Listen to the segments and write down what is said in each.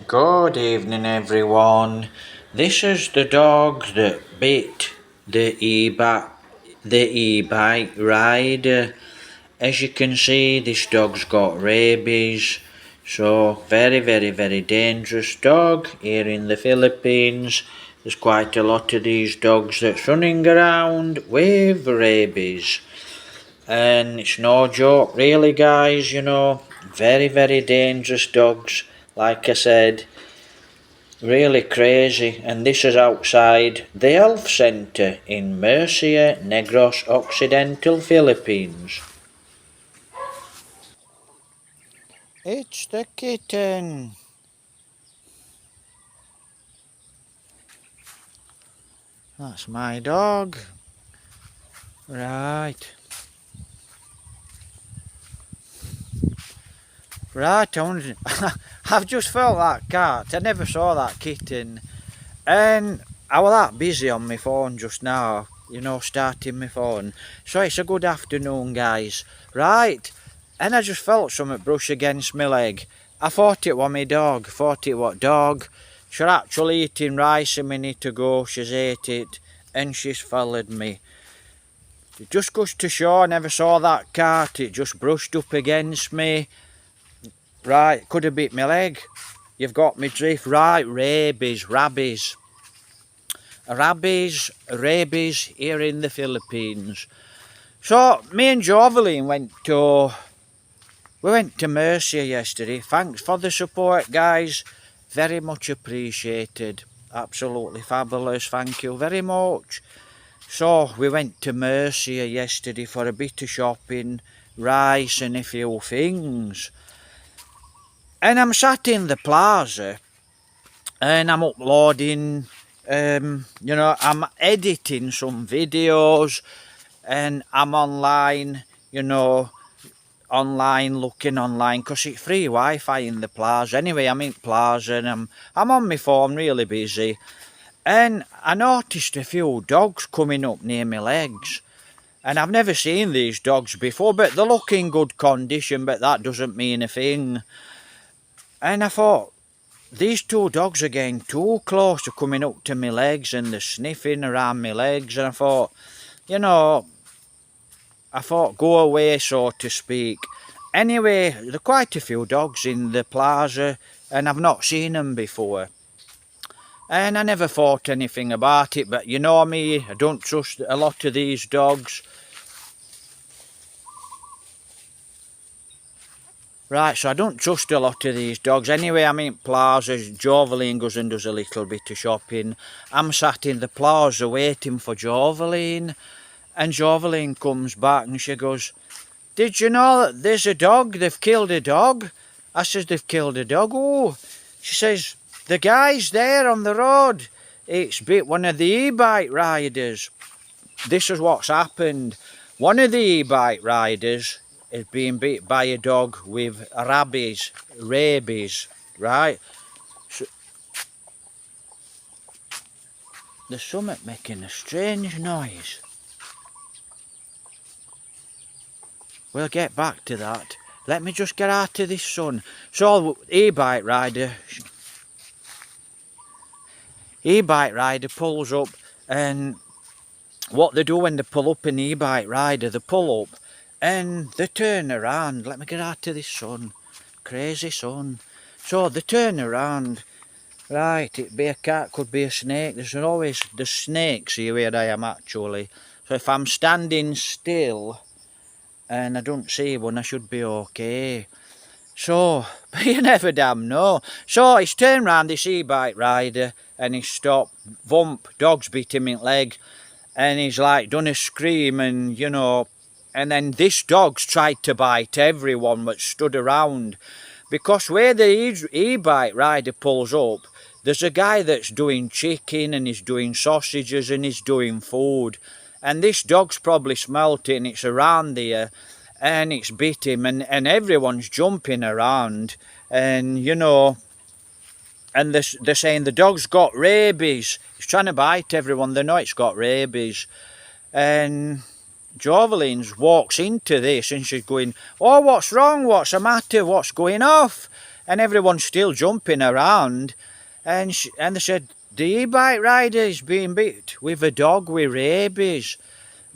Good evening, everyone. This is the dog that bit the e-bike rider. As you can see, this dog's got rabies. So very dangerous dog here in the Philippines. There's quite a lot of these dogs that's running around with rabies. And it's no joke really, guys, very dangerous dogs. Like I said, really crazy. And this is outside the health centre in Murcia, Negros Occidental, Philippines. It's the kitten. That's my dog. Right. Right, I've just felt that cat. I never saw that kitten. And I was that busy on my phone just now, starting my phone. So it's a good afternoon, guys. Right, and I just felt something brush against my leg. I thought it was my dog, thought it was dog. She's actually eating rice a minute ago, she's ate it, and she's followed me. It just goes to show I never saw that cat, it just brushed up against me. Right, could have bit my leg. You've got me drift. Right, rabies. Rabies here in the Philippines. So me and Joveline went to Murcia yesterday. Thanks for the support, guys. Very much appreciated. Absolutely fabulous. Thank you very much. So we went to Murcia yesterday for a bit of shopping, rice and a few things. And I'm sat in the plaza and I'm uploading, I'm editing some videos and I'm online, looking online because it's free Wi-Fi in the plaza. Anyway, I'm in plaza and I'm on my phone really busy. And I noticed a few dogs coming up near my legs. And I've never seen these dogs before, but they look in good condition, but that doesn't mean a thing. And I thought, these two dogs are getting too close to coming up to my legs and they're sniffing around my legs. And I thought, go away, so to speak. Anyway, there are quite a few dogs in the plaza and I've not seen them before. And I never thought anything about it, but you know me, I don't trust a lot of these dogs. Right, so I don't trust a lot of these dogs. Anyway, I'm in plaza. Joveline goes and does a little bit of shopping. I'm sat in the plaza waiting for Joveline. And Joveline comes back and she goes, "Did you know that there's a dog? They've killed a dog." I says, "They've killed a dog?" "Oh." She says, "The guy's there on the road. It's bit one of the e-bike riders." This is what's happened. One of the e-bike riders is being bit by a dog with rabies, right? So, there's something making a strange noise. We'll get back to that. Let me just get out of this sun. So, e-bike rider pulls up, and what they do when they pull up an e-bike rider, they pull up and they turn around. Let me get out of this sun. Crazy sun. So they turn around. Right, it'd be a cat, could be a snake. There's snakes here where I am actually. So if I'm standing still and I don't see one, I should be okay. So, but you never damn know. So he's turned round, this e-bike rider, and he's stopped. Vump, dog's bit him in the leg. And he's like done a scream and, and then this dog's tried to bite everyone that stood around. Because where the e-bike rider pulls up, there's a guy that's doing chicken and he's doing sausages and he's doing food. And this dog's probably smelt it and it's around there and it's bit him and everyone's jumping around and, and they're saying the dog's got rabies. It's trying to bite everyone. They know it's got rabies. And Jovelines walks into this and she's going, "Oh, what's wrong? What's the matter? What's going off?" and everyone's still jumping around, and they said the e-bike rider is being bit with a dog with rabies.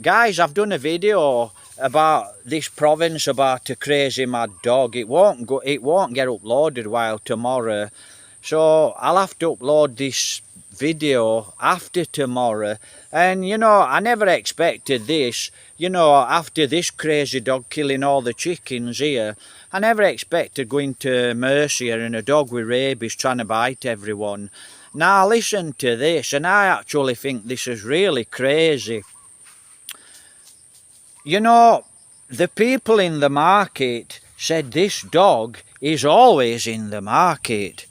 Guys, I've done a video about this province, about a crazy mad dog. It won't get uploaded while tomorrow, so I'll have to upload this video after tomorrow. And you know, I never expected this. You know, after this crazy dog killing all the chickens here, I never expected going to Mercia and a dog with rabies trying to bite everyone. Now listen to this, and I actually think this is really crazy. You know, the people in the market said this dog is always in the market,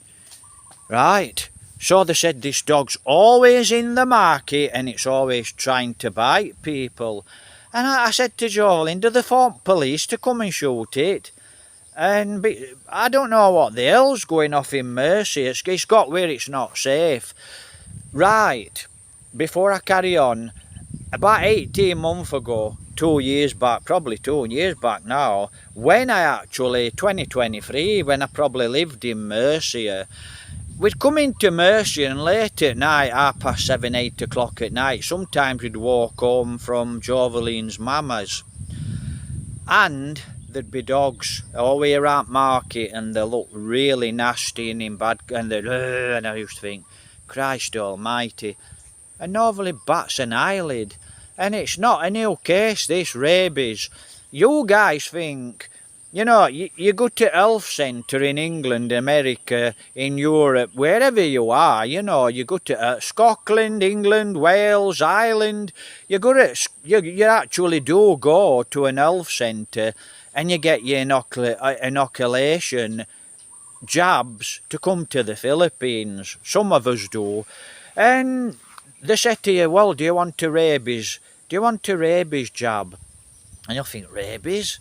right? So they said this dog's always in the market and it's always trying to bite people. And I said to Jolene, do they phone police to come and shoot it? And I don't know what the hell's going off in Mercy. It's got where it's not safe. Right, before I carry on, about 18 months ago, 2 years back, probably 2 years back now, when I actually, 2023, when I probably lived in Mercia, we'd come into Mercia and late at night, 7:30, 8 o'clock at night, sometimes we'd walk home from Joveline's mama's, and there'd be dogs all the way around market, and they look really nasty and in bad, and and I used to think, Christ almighty, and nobody bats an eyelid. And it's not a new case, this rabies. You guys think, you know, you go to health centre in England, America, in Europe, wherever you are, you know, you go to Scotland, England, Wales, Ireland, you actually do go to an health centre and you get your inoculation jabs to come to the Philippines. Some of us do. And they say to you, well, do you want a rabies? Do you want a rabies jab? And you'll think, rabies?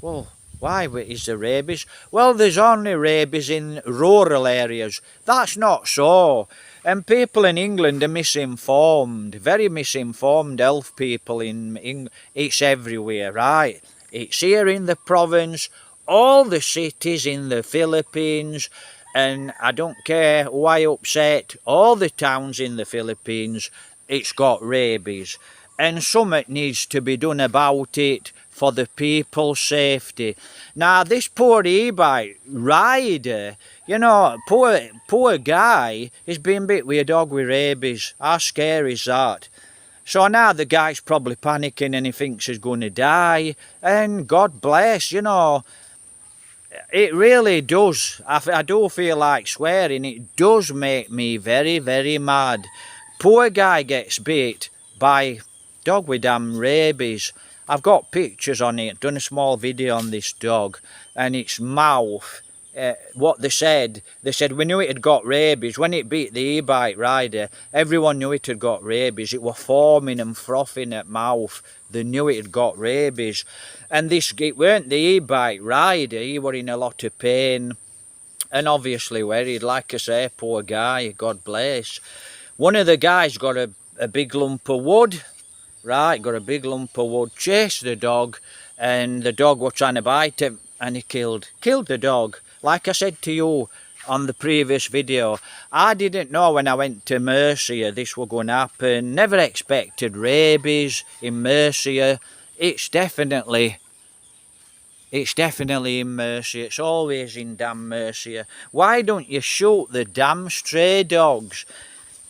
Well, why is there rabies? Well, there's only rabies in rural areas. That's not so. And people in England are misinformed, very misinformed health people in England. It's everywhere, right? It's here in the province, all the cities in the Philippines, and I don't care why upset, all the towns in the Philippines, it's got rabies. And something needs to be done about it for the people's safety. Now, this poor e-bike rider, you know, poor guy is being bit with a dog with rabies. How scary is that? So now the guy's probably panicking and he thinks he's going to die. And God bless, you know, it really does. I do feel like swearing. It does make me very, very mad. Poor guy gets bit by dog with damn rabies. I've got pictures on it, done a small video on this dog, and its mouth, what they said we knew it had got rabies. When it bit the e-bike rider, everyone knew it had got rabies. It was foaming and frothing at mouth. They knew it had got rabies. And it weren't the e-bike rider, he were in a lot of pain and obviously worried. Like I say, poor guy, God bless. One of the guys got a big lump of wood. Right, got a big lump of wood, chased the dog, and the dog was trying to bite him, and he killed the dog. Like I said to you on the previous video, I didn't know when I went to Mercia this was going to happen. Never expected rabies in Mercia. It's definitely in Mercia. It's always in damn Mercia. Why don't you shoot the damn stray dogs?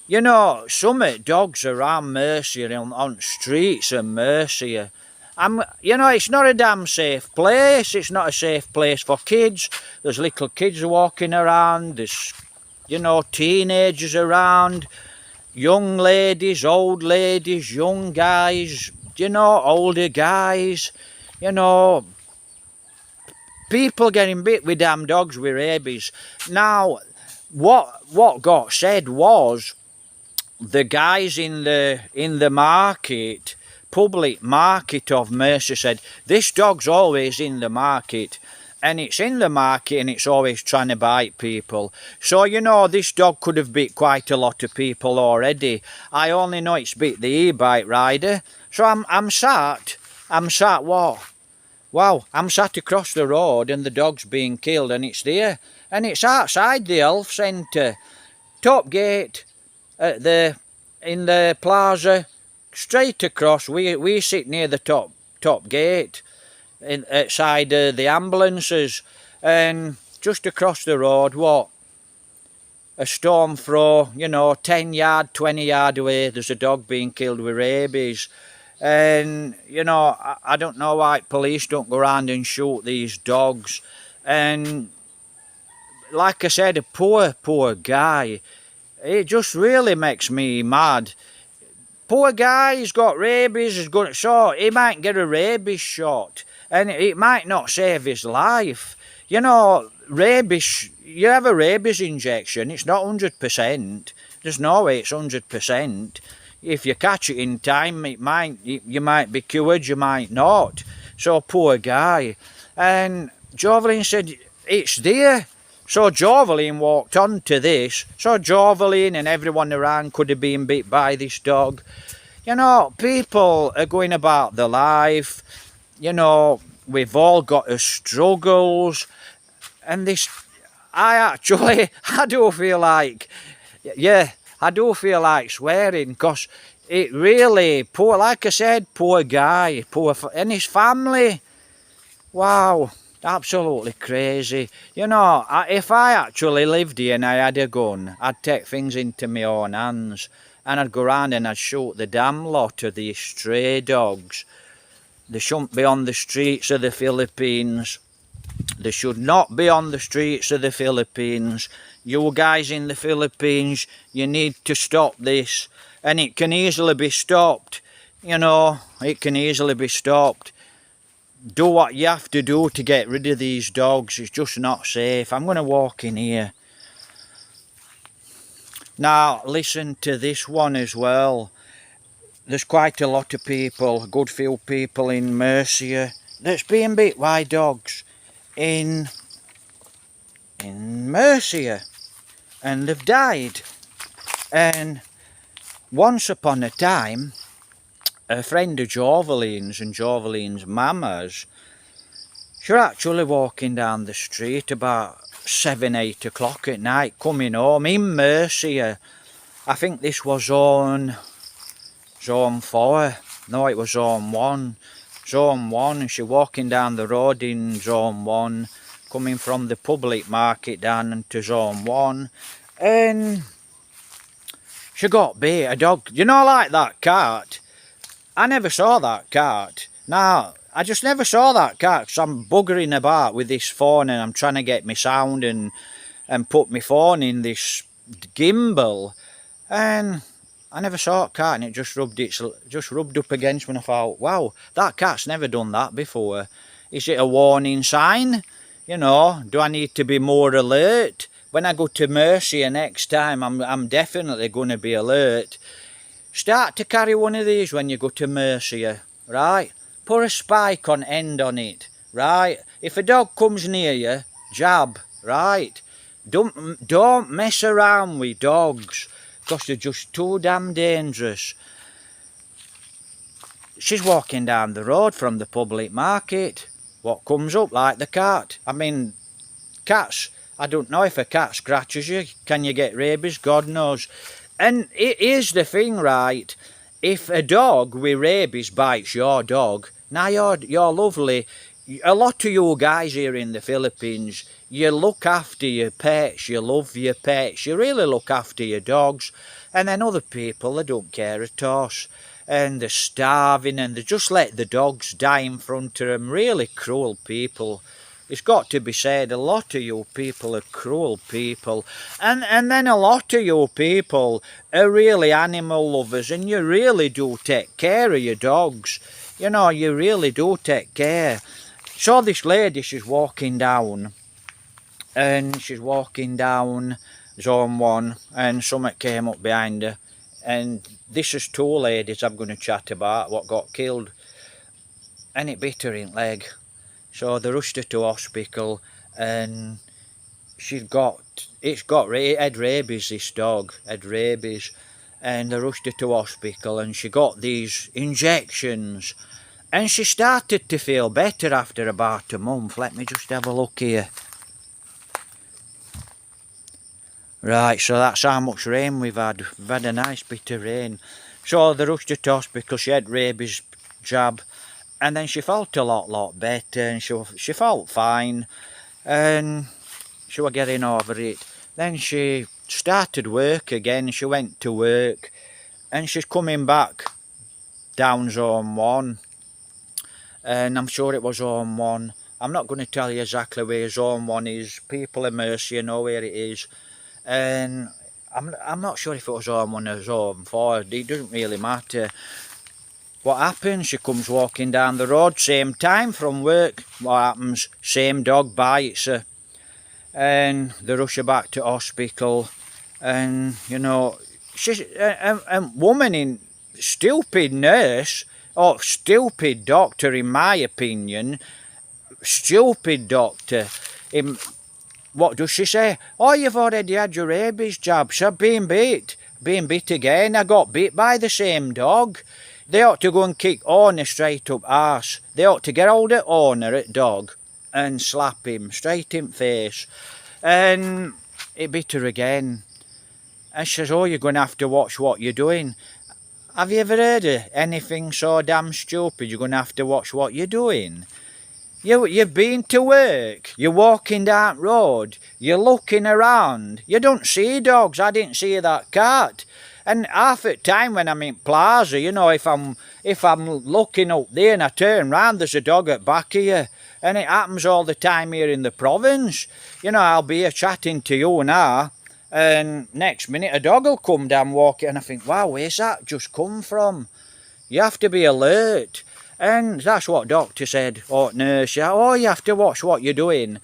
You know, some dogs around Mercia, on streets of Mercia, you know, it's not a damn safe place. It's not a safe place for kids. There's little kids walking around. There's, you know, teenagers around, young ladies, old ladies, young guys, you know, older guys, you know, people getting bit with damn dogs with rabies. Now, what got said was, the guys in the market, public market of Mercia, said this dog's always in the market, and it's in the market and it's always trying to bite people. So you know, this dog could have bit quite a lot of people already. I only know it's bit the e-bike rider. So I'm sat what? Wow, I'm sat across the road and the dog's being killed and it's there. and it's outside the health centre, top gate at in the plaza, straight across. We sit near the top gate, outside the ambulances, and just across the road, what, a storm throw, 10 yard, 20 yard away, there's a dog being killed with rabies. And, I don't know why police don't go around and shoot these dogs. And like I said, a poor guy. It just really makes me mad. Poor guy, he's got rabies, so he might get a rabies shot, and it might not save his life. Rabies, you have a rabies injection, it's not 100%. There's no way it's 100%. If you catch it in time, you might be cured, you might not. So poor guy. And Jovelyn said, it's there. So Jovelyn walked on to this. So Jovelyn and everyone around could have been bit by this dog. People are going about their life. We've all got our struggles. And this, I do feel like, I do feel like swearing, because it really, like I said, poor guy, and his family. Wow. Absolutely crazy. If I actually lived here and I had a gun, I'd take things into my own hands, and I'd go around and I'd shoot the damn lot of these stray dogs. They shouldn't be on the streets of the Philippines. They should not be on the streets of the Philippines. You guys in the Philippines, you need to stop this, and it can easily be stopped. It can easily be stopped. Do what you have to do to get rid of these dogs. It's just not safe. I'm going to walk in here. Now, listen to this one as well. There's quite a lot of people, a good few people in Mercia that's being bit by dogs in Mercia, and they've died. And once upon a time, a friend of Jovelyn's and Jovelyn's mama's, she was actually walking down the street about 7, 8 o'clock at night, coming home in Mercia. I think this was zone 4. No, it was zone 1. Zone 1, and she walking down the road in zone 1, coming from the public market down into zone 1, and she got bit. A dog, like that cart. I never saw that cart. Now, I just never saw that cart, because I'm buggering about with this phone and I'm trying to get my sound and put my phone in this gimbal. And I never saw a cart, and it just rubbed up against me, and I thought, wow, that cart's never done that before. Is it a warning sign? Do I need to be more alert? When I go to Mercia next time, I'm definitely going to be alert. Start to carry one of these when you go to Mercia, right? Put a spike on end on it, right? If a dog comes near you, jab, right? Don't mess around with dogs, because they're just too damn dangerous. She's walking down the road from the public market. What comes up like the cat? I mean, cats, I don't know if a cat scratches you, can you get rabies? God knows. And here's the thing, right? If a dog with rabies bites your dog, now you're lovely. A lot of you guys here in the Philippines, you look after your pets, you love your pets, you really look after your dogs. And then other people, they don't care at all. And they're starving, and they just let the dogs die in front of them. Really cruel people. It's got to be said, a lot of you people are cruel people. And then a lot of you people are really animal lovers, and you really do take care of your dogs. You really do take care. So this lady, she's walking down, and she's walking down zone 1, and something came up behind her. And this is 2 ladies I'm going to chat about what got killed, and it bit her in the leg. So they rushed her to hospital, and it had rabies, this dog had rabies, and they rushed her to hospital, and she got these injections, and she started to feel better after about a month. Let me just have a look here. Right, so that's how much rain we've had. We've had a nice bit of rain. So they rushed her to hospital. She had rabies jab, and then she felt a lot better, and she felt fine, and she was getting over it. Then she started work again. She went to work, and she's coming back down zone 1, and I'm sure it was zone 1. I'm not going to tell you exactly where zone 1 is. People of mercy, you know where it is. And I'm not sure if it was zone 1 or zone 4. It doesn't really matter. What happens? She comes walking down the road, same time from work. What happens? Same dog bites her, and they rush her back to hospital. And you know, she's a woman in stupid nurse or stupid doctor, in my opinion. Stupid doctor. What does she say? Oh, you've already had your rabies jab. So I've been bit. Been bit again. I got bit by the same dog. They ought to go and kick owner straight up arse. They ought to get hold of owner at dog and slap him straight in face. And it bit her again. And she says, oh, you're going to have to watch what you're doing. Have you ever heard of anything so damn stupid? You're going to have to watch what you're doing. You've been to work, you're walking down the road, you're looking around, you don't see dogs. I didn't see that cat. And half the time when I'm in plaza, you know, if I'm looking up there and I turn round, there's a dog at back of you. And it happens all the time here in the province. You know, I'll be here chatting to you now, and next minute a dog will come down walking, and I think, wow, where's that just come from? You have to be alert. And that's what doctor said, or nurse, oh, you have to watch what you're doing.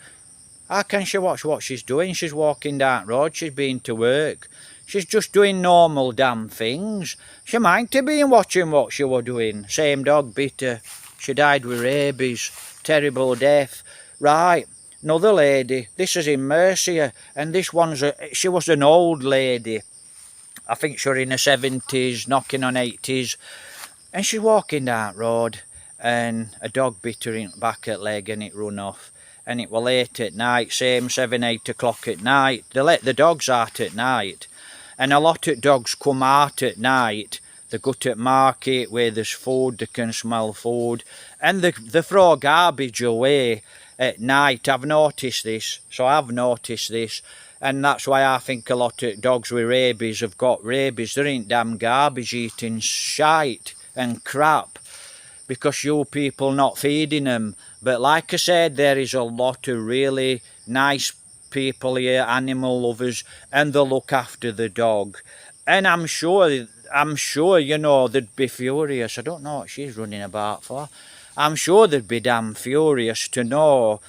How can she watch what she's doing? She's walking down the road, she's been to work. She's just doing normal damn things. She might have been watching what she was doing. Same dog bit her. She died with rabies. Terrible death. Right, another lady. This is in Mercia, and this one's she was an old lady. I think she was in her 70s, knocking on 80s. And she's walking down the road, and a dog bit her in the back at leg, and it run off. And it was late at night, same 7, 8 o'clock at night. They let the dogs out at night. And a lot of dogs come out at night. They go to the market where there's food, they can smell food. And they throw garbage away at night. I've noticed this. So I've noticed this. And that's why I think a lot of dogs with rabies have got rabies. They ain't damn garbage eating shite and crap because you people not feeding them. But like I said, there is a lot of really nice people here, animal lovers, and they look after the dog. And I'm sure, you know, they'd be furious. I don't know what she's running about for. I'm sure they'd be damn furious to know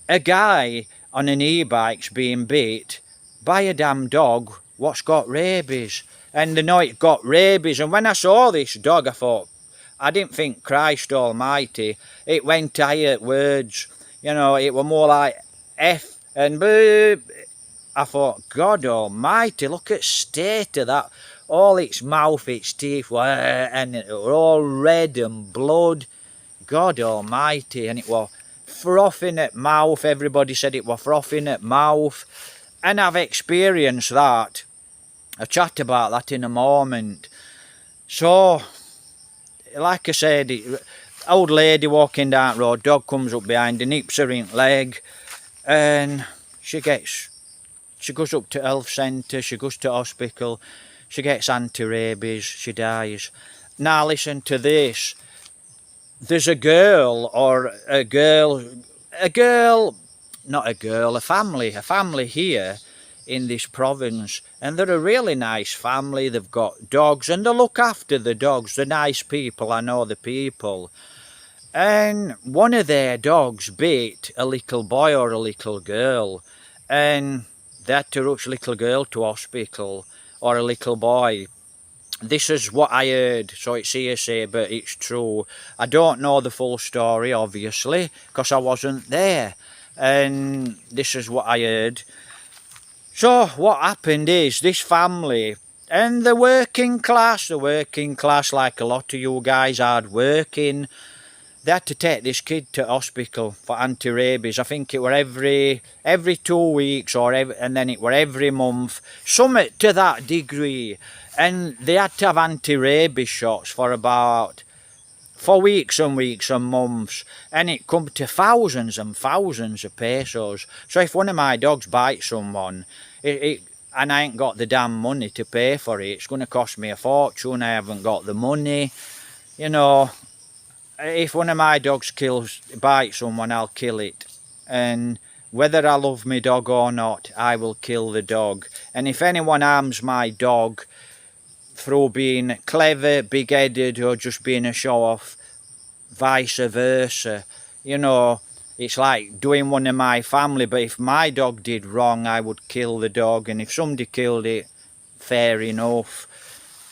a guy on an e-bike's being beat by a damn dog what's got rabies. And they know it got rabies. And when I saw this dog, I thought, I didn't think Christ Almighty. It went higher words. You know, it were more like F and boop. I thought, God Almighty, look at state of that. All its mouth, its teeth were, and it were all red and blood. God Almighty. And it was frothing at mouth. Everybody said it was frothing at mouth. And I've experienced that. I'll chat about that in a moment. So, like I said, old lady walking down the road, dog comes up behind her, nips her in the leg, and she goes up to health centre, she goes to hospital, she gets anti-rabies, she dies. Now listen to this. There's a family here in this province, and they're a really nice family. They've got dogs, and they look after the dogs. They're nice people, I know the people. And one of their dogs bit a little boy or a little girl, and they had to rush a little girl to hospital, or a little boy. This is what I heard, so it's hearsay, but it's true. I don't know the full story, obviously, because I wasn't there. And this is what I heard. So what happened is this family, and the working class like a lot of you guys, hard working, they had to take this kid to hospital for anti-rabies. I think it were every 2 weeks and then it were every month, something to that degree. And they had to have anti-rabies shots for weeks and weeks and months, and it come to thousands and thousands of pesos. So if one of my dogs bites someone, and I ain't got the damn money to pay for it, it's going to cost me a fortune. I haven't got the money, you know. If one of my dogs bites someone, I'll kill it. And whether I love my dog or not, I will kill the dog. And if anyone harms my dog through being clever, big-headed, or just being a show-off, vice versa, you know, it's like doing one of my family. But if my dog did wrong, I would kill the dog. And if somebody killed it, fair enough.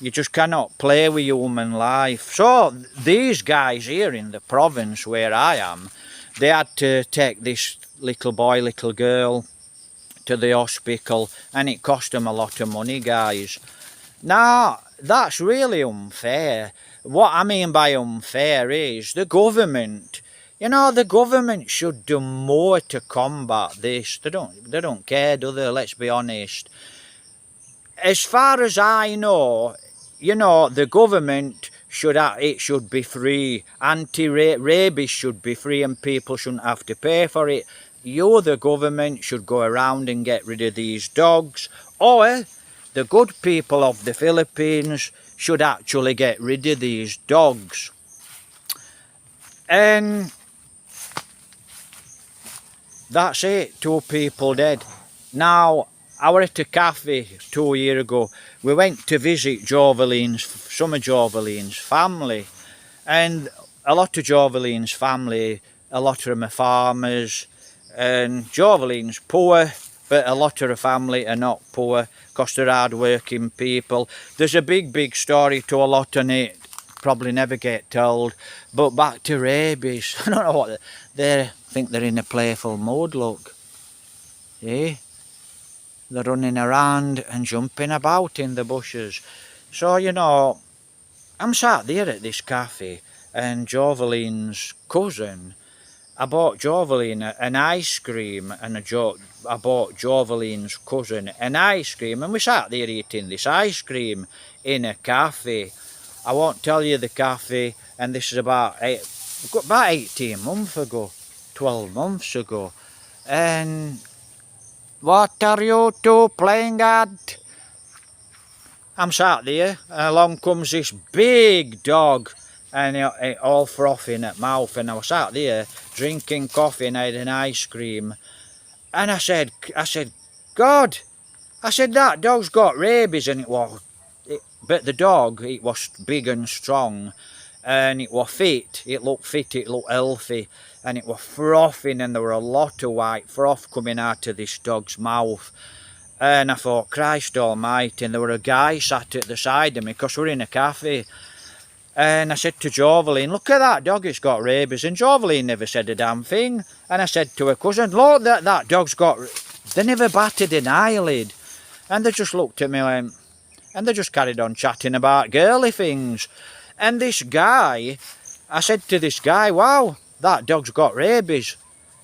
You just cannot play with human life. So these guys here in the province where I am, they had to take this little boy, little girl to the hospital, and it cost them a lot of money, guys. Now, that's really unfair. What I mean by unfair is the government. You know, the government should do more to combat this. They don't care, do they? Let's be honest. As far as I know, you know, the government should be free. Anti-rabies should be free and people shouldn't have to pay for it. You, the government, should go around and get rid of these dogs. Or the good people of the Philippines should actually get rid of these dogs. And that's it, 2 people dead. Now, I were at a cafe 2 years ago. We went to visit some of Joveline's family. And a lot of Joveline's family, a lot of them are farmers. And Joveline's poor, but a lot of her family are not poor because they're hard-working people. There's a big story to a lot on it. Probably never get told. But back to rabies. I don't know what they think they're in a playful mood, look. See? They're running around and jumping about in the bushes. So, you know, I'm sat there at this cafe and Joveline's cousin, I bought Joveline an ice cream, and I bought Joveline's cousin an ice cream, and we sat there eating this ice cream in a cafe. I won't tell you the cafe, and this is about 18 months ago, 12 months ago. And what are you two playing at? I'm sat there, and along comes this big dog, and it all frothing at mouth, and I was sat there drinking coffee and I had an ice cream. And I said, God, I said, that dog's got rabies. And but the dog, it was big and strong, and it was fit, it looked healthy, and it was frothing, and there were a lot of white froth coming out of this dog's mouth. And I thought, Christ almighty, and there were a guy sat at the side of me, because we're in a cafe. And I said to Joveline, look at that dog, it's got rabies. And Joveline never said a damn thing. And I said to her cousin, look, that dog's got... They never batted an eyelid. And they just looked at me and they just carried on chatting about girly things. And this guy, I said to this guy, wow, that dog's got rabies.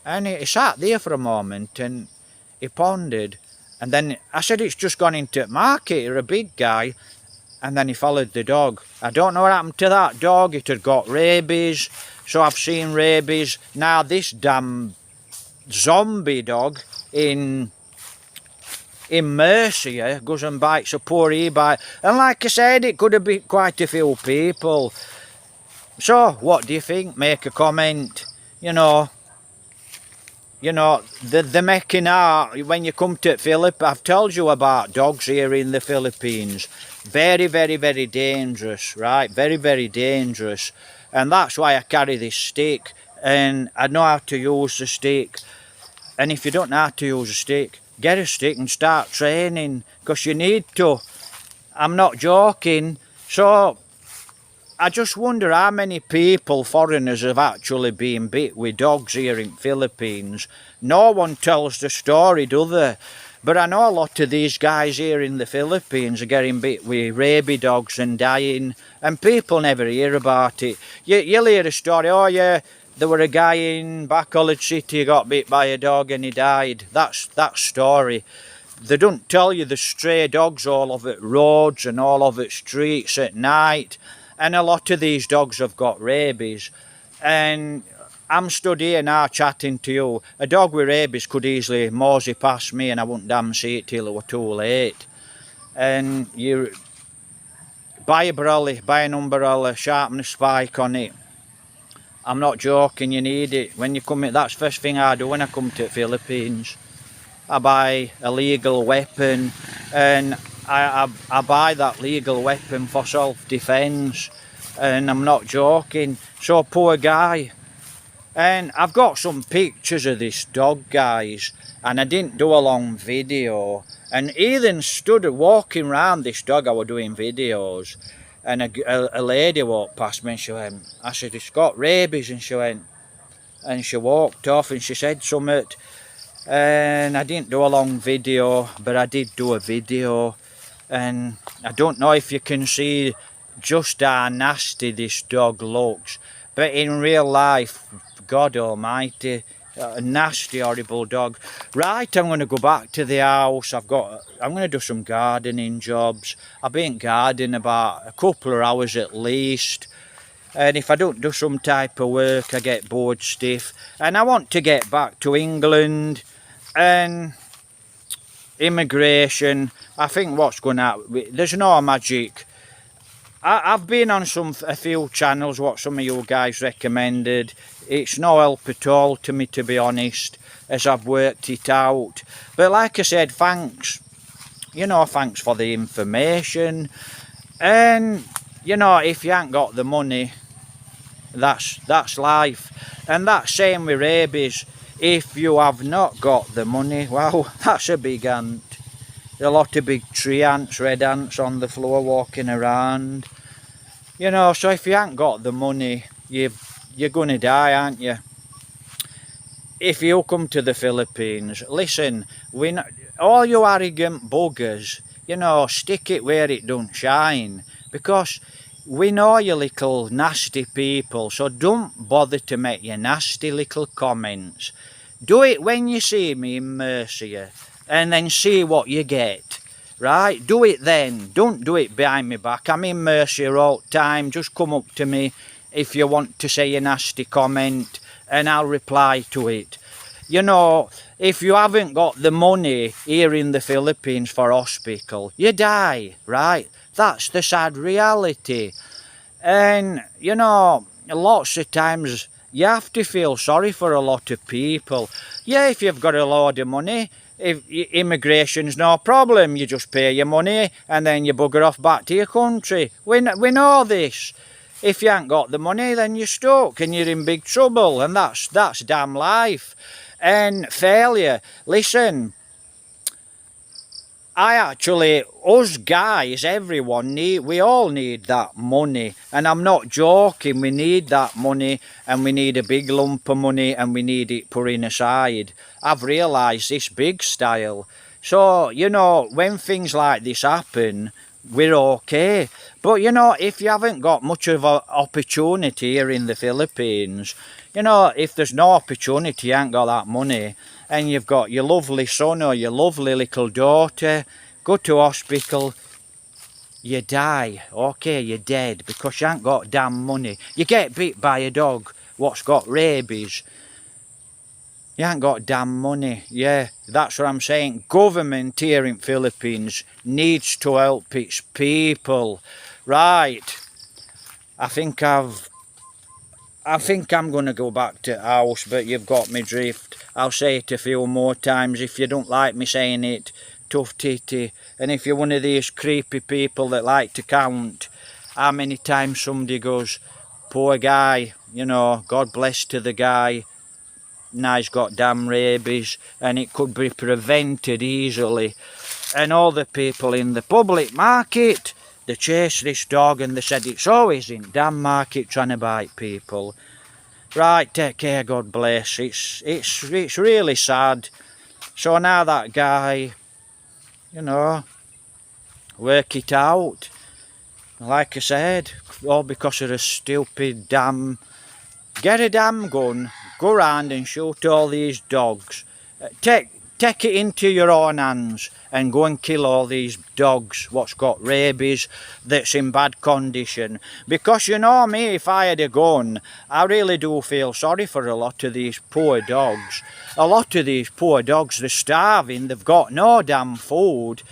And he sat there for a moment and he pondered. And then I said, it's just gone into market, you're a big guy. And then he followed the dog. I don't know what happened to that dog. It had got rabies. So I've seen rabies. Now this damn zombie dog in Mercia goes and bites a poor e-bike. And like I said, it could have been quite a few people. So what do you think? Make a comment. You know, the making out, when you come to Philippines, I've told you about dogs here in the Philippines. Very, very, very dangerous, right? Very, very dangerous. And that's why I carry this stick. And I know how to use the stick. And if you don't know how to use a stick, get a stick and start training. Because you need to. I'm not joking. So I just wonder how many people, foreigners, have actually been bit with dogs here in Philippines. No one tells the story, do they? But I know a lot of these guys here in the Philippines are getting bit with rabies dogs and dying, and people never hear about it. You'll hear a story, oh yeah, there were a guy in Bacolod City who got bit by a dog and he died. That's that story. They don't tell you the stray dogs all over roads and all over streets at night, and a lot of these dogs have got rabies. And I'm stood here now chatting to you. A dog with rabies could easily mosey past me and I wouldn't damn see it till it were too late. And you buy a brolly, buy an umbrella, sharpen a spike on it. I'm not joking, you need it. When you come in, that's the first thing I do when I come to the Philippines. I buy a legal weapon, and I buy that legal weapon for self-defence, and I'm not joking. So poor guy. And I've got some pictures of this dog, guys, and I didn't do a long video. And Ethan stood walking around this dog, I was doing videos, and a lady walked past me and she went, I said, it's got rabies, and she went, and she walked off and she said something. And I didn't do a long video, but I did do a video, and I don't know if you can see just how nasty this dog looks, but in real life, God almighty, a nasty horrible dog. Right, I'm going to go back to the house. I'm going to do some gardening jobs. I've been gardening about a couple of hours at least, and if I don't do some type of work I get bored stiff, and I want to get back to England. And immigration, I think what's going to happen, there's no magic. I've been on a few channels what some of you guys recommended. It's no help at all to me, to be honest, as I've worked it out. But like I said, thanks, you know, thanks for the information. And you know, if you ain't got the money, that's life. And that's same with rabies. If you have not got the money, wow, that's a big ant. A lot of big tree ants, red ants on the floor walking around. You know, so if you ain't got the money, you're going to die, aren't you? If you come to the Philippines, listen, all you arrogant buggers, you know, stick it where it don't shine. Because we know you little nasty people, so don't bother to make your nasty little comments. Do it when you see me in Mercia, and then see what you get. Right? Do it then. Don't do it behind my back. I'm in Mercia all the time. Just come up to me if you want to say a nasty comment, and I'll reply to it. You know, if you haven't got the money here in the Philippines for hospital, you die, right? That's the sad reality. And, you know, lots of times you have to feel sorry for a lot of people. Yeah, if you've got a load of money, if immigration's no problem, you just pay your money and then you bugger off back to your country. We know this. If you ain't got the money, then you're stuck and you're in big trouble, and that's damn life. And failure, listen, us guys, everyone we all need that money, and I'm not joking. We need that money, and we need a big lump of money, and we need it putting aside. I've realised this big style. So, you know, when things like this happen, we're okay. But, you know, if you haven't got much of an opportunity here in the Philippines, you know, if there's no opportunity, you ain't got that money, and you've got your lovely son or your lovely little daughter, go to hospital, you die, okay, you're dead, because you ain't got damn money. You get bit by a dog what's got rabies, you ain't got damn money. Yeah, that's what I'm saying. Government here in Philippines needs to help its people. Right, I think I'm going to go back to the house, but you've got me drift. I'll say it a few more times. If you don't like me saying it, tough titty. And if you're one of these creepy people that like to count how many times somebody goes, poor guy, you know, God bless to the guy, now he's got damn rabies, and it could be prevented easily. And all the people in the public market, they chased this dog and they said it's always in damn market trying to bite people. Right, take care, God bless. It's really sad. So now that guy, you know, work it out. Like I said, all because of a stupid damn... Get a damn gun, go round and shoot all these dogs. Take it into your own hands and go and kill all these dogs what's got rabies, that's in bad condition. Because you know me, if I had a gun, I really do feel sorry for a lot of these poor dogs. A lot of these poor dogs, they're starving, they've got no damn food.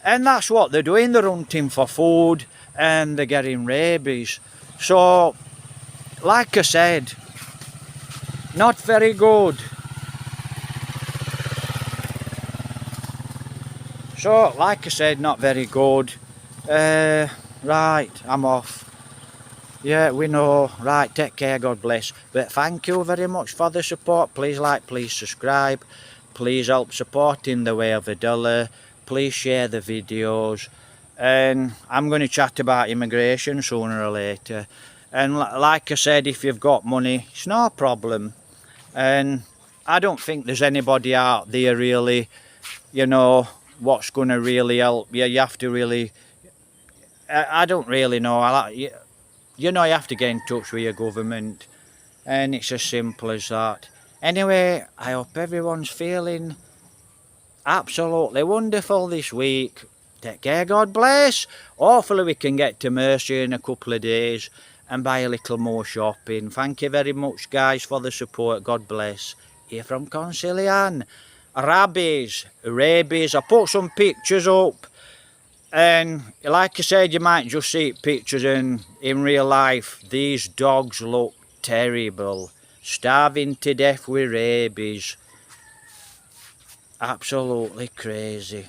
And that's what they're doing, they're hunting for food and they're getting rabies. So, like I said, not very good. So, like I said, not very good. Right, I'm off. Yeah, we know. Right, take care, God bless. But thank you very much for the support. Please like, please subscribe. Please help support in the way of $1. Please share the videos. And I'm going to chat about immigration sooner or later. And like I said, if you've got money, it's no problem. And I don't think there's anybody out there really, you know, what's going to really help you. You have to really... I don't really know. You know, you have to get in touch with your government, and it's as simple as that. Anyway, I hope everyone's feeling absolutely wonderful this week. Take care, God bless. Hopefully we can get to Mercia in a couple of days and buy a little more shopping. Thank you very much, guys, for the support. God bless. Here from Concilian. Rabies. I put some pictures up. And like I said, you might just see pictures, and in real life, these dogs look terrible. Starving to death with rabies. Absolutely crazy.